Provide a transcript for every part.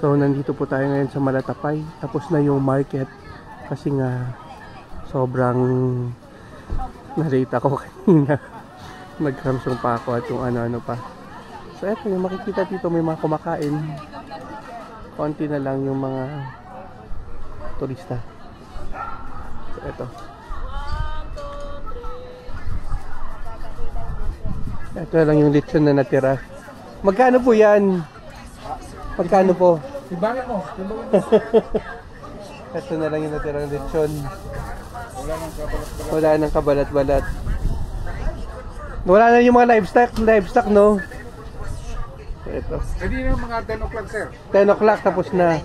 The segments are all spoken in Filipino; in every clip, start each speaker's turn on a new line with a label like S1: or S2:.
S1: So nandito po tayo ngayon sa Malatapay. Tapos na yung market kasi nga sobrang na-late ako kanina. Nag-Samsung pa ako at yung ano-ano pa. So eto yung makikita dito, may mga kumakain. Konti na lang yung mga turista. So eto. Ito lang yung lechon na natira. Magkano po yan? Magkano po?
S2: Ibangin mo.
S1: Ito na lang yung natirang lechon. Wala nang kabalat-balat. Wala na yung mga livestock no? Ito.
S2: Hindi na mga 10 o'clock, sir.
S1: 10 o'clock tapos na.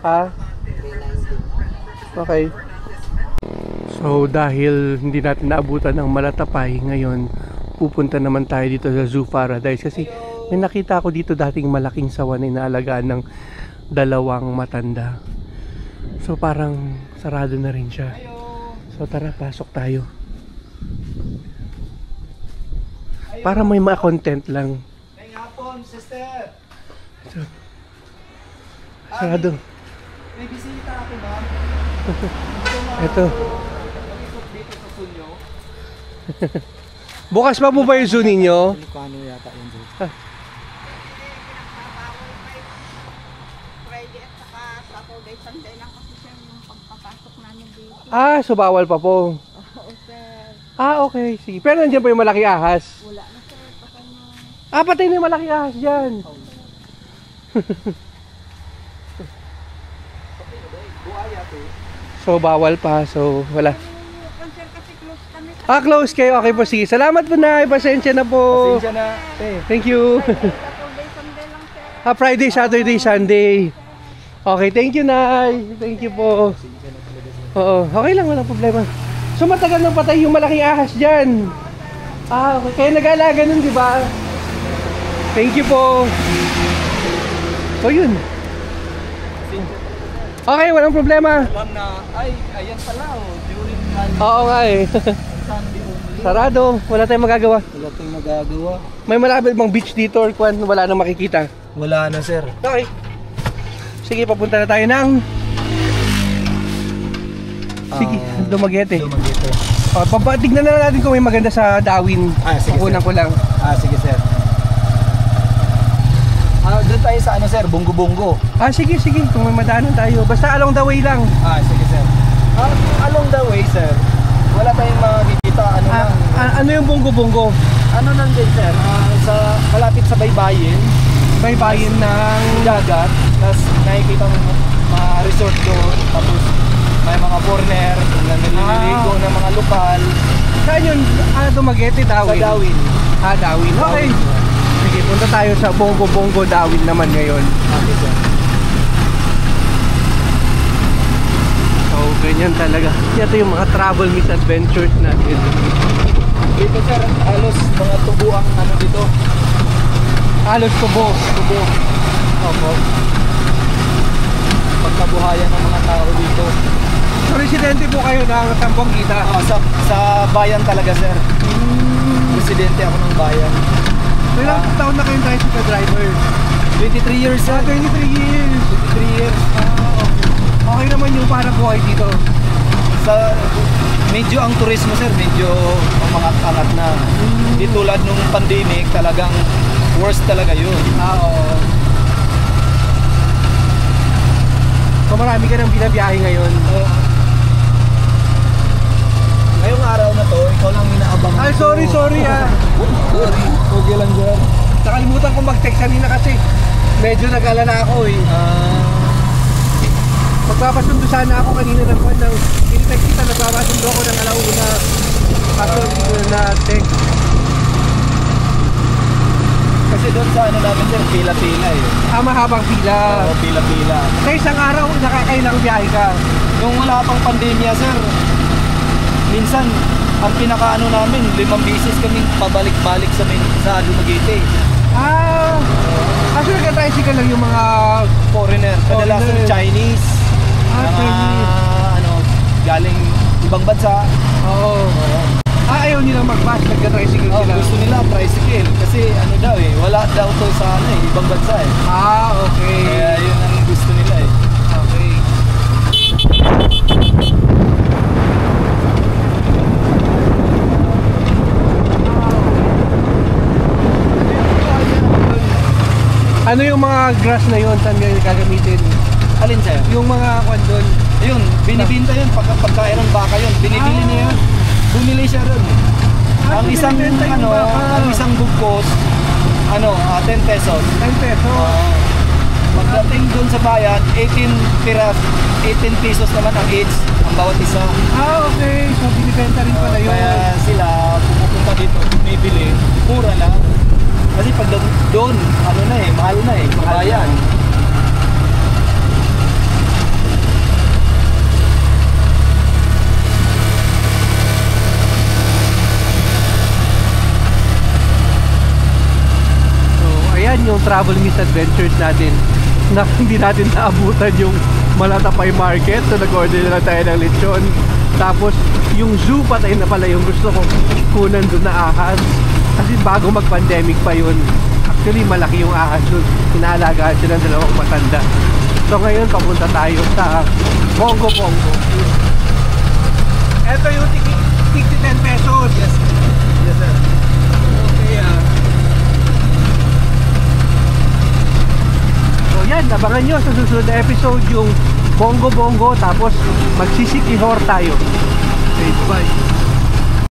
S1: Ha? Okay. So dahil hindi natin naabutan ng Malatapay ngayon, pupunta naman tayo dito sa Zoo Paradise kasi may nakita ako dito dating malaking sawan na inaalagaan ng dalawang matanda. So parang sarado na rin siya. So tara, pasok tayo. Para may ma-content lang. So, sarado.
S2: May bisita ako, ma'am.
S1: Ito. Bukas pa po ba yung zoo ninyo?
S2: Ano yata yung zoo?
S3: Friday at saka Saturday, Sunday lang kasi sir yung pagpapasok namin dito.
S1: Ah, so bawal pa po.
S3: Oo sir.
S1: Ah, okay. Sige. Pero nandiyan po yung malaking ahas.
S3: Wala na sir. Patay na.
S1: Ah, patay na yung malaking ahas dyan. So bawal pa. So wala.
S3: Sir kasi close kami.
S1: Ah, close kayo. Okay po, sige. Salamat po na. Pasensya na po.
S2: Pasensya na.
S1: Thank you.
S3: Saturday, Sunday lang sir.
S1: Ah, Friday, Saturday, Sunday. Okay, thank you, Nay. Thank you po. Oo, okay lang, walang problema. So matagal nang patay yung malaking ahas dyan. Ah, okay. Kaya nag-aalaga nun, di ba? Thank you po. So yun. Okay, walang problema.
S2: Ma'am na, ay, ayan pala, oh. During
S1: Oo nga eh.
S2: Sunday only.
S1: Sarado, wala tayong magagawa.
S2: Wala tayong magagawa.
S1: May malapit bang beach dito or kwan, wala nang makikita.
S2: Wala na, sir.
S1: Okay. Sige, papunta na tayo ng sige, Dumaguete.
S2: Dumaguete.
S1: Tignan na natin kung may maganda sa Dawin.
S2: Sige,
S1: Kukunan ko lang.
S2: Sige, sir. Doon tayo sa ano, sir, Bungo-Bungo.
S1: Sige, sige, kung may madaanan tayo. Basta along the way lang.
S2: Sige, sir. Along the way, sir, wala tayong makikita. Ano lang.
S1: Ano yung Bungo-Bungo?
S2: Ano lang din, sir? Malapit sa baybayin.
S1: Baybayin ng
S2: Dagat. Tapos nakikita mo mga resort doon. Tapos may mga foreigner na naliligo ng mga lokal.
S1: saan yun? Dumaguete, Dawin?
S2: Sa Dawin.
S1: Dawin. Okay. Sige, punta tayo sa Bongo-Bongo Dawin naman ngayon.
S2: Okay, sir.
S1: So, ganyan talaga. Ito yung mga travel misadventures natin.
S2: Dito, sir, halos mga tubo ang ano dito.
S1: Halos tubo.
S2: Tubo.
S1: Opo.
S2: Pagkabuhayan ng mga tao dito.
S1: So, residente po kayo ng Sambuanga?
S2: Sa bayan talaga, sir. Residente ako ng bayan.
S1: So, ilang taon na kayong tricycle driver?
S2: 23 years, sir.
S1: 23 years.
S2: 23 years.
S1: Okay. Okay naman yung para buhay dito.
S2: Medyo ang turismo, sir, medyo umangat-angat na. Di tulad nung pandemic, talagang worst talaga yun.
S1: Oo. So marami ka nang binabiyahe ngayon.
S2: Ngayong araw na to, ikaw lang inaabang.
S1: Ay, sorry
S2: Sorry. Okay lang, sir.
S1: Nakalimutan ko mag-text kanina kasi medyo nag-alala ako eh. Magpapasundo sana ako kanina ng in-text kita, nagpapasundo ako ng alauna. Kaso na text.
S2: Kasi doon sa ano namin, sir, pila-pila eh.
S1: Mahabang pila.
S2: Oo, pila-pila.
S1: Sa isang araw, nakakailang biyahe ka.
S2: Nung wala pang pandemya, sir, minsan, ang pinakaano namin, 5 beses kaming pabalik-balik sa Dumaguete.
S1: Kaso nagka-tricycle lang yung mga
S2: Foreigner, kadalasan Chinese.
S1: Chinese.
S2: Ano, galing ibang bansa.
S1: Oo. Ayaw nilang mag-bus, nagka-tricycle sila.
S2: Gusto nila tricycle kasi ano daw eh, wala daw to sa ano eh, ibang bansa eh.
S1: Okay.
S2: Kaya yun ang
S1: Ano yung mga grass na yun? Saan nyo gagamitin?
S2: Alin sir?
S1: Yung mga kwan doon.
S2: Ayun, binibinta yun. Pagkain ng baka yun, binibili niya yun. Bumili siya ron.
S1: Ah,
S2: Ang isang,
S1: binibenta yung baka.
S2: ang isang bugkos, 10 pesos.
S1: 10 pesos.
S2: Pagdating doon sa bayan, 18 pesos naman ang each, ang bawat isa.
S1: Ah, okay. So, binibenta rin pala yun.
S2: Kaya sila pumupunta dito, bumibili, mura lang. Kasi pag doon, mahal na eh, kabayan.
S1: So, ayan yung travel misadventures natin na hindi natin naabutan yung Malatapay Market. So, nag-order na lang tayo ng lechon. Tapos, yung zoo patay na pala yung gusto ko kunan doon na ahas. Kasi bago mag-pandemic pa yun. Actually, malaki yung ahas doon. Inaalagaan sila ng dalawang matanda. So, ngayon, papunta tayo sa Bongo Bongo. Ito yung tiki 10 pesos.
S2: Yes sir.
S1: Okay, So yan, abangan nyo sa susunod na episode yung Bongo Bongo, tapos magsisikihor tayo. Okay, bye.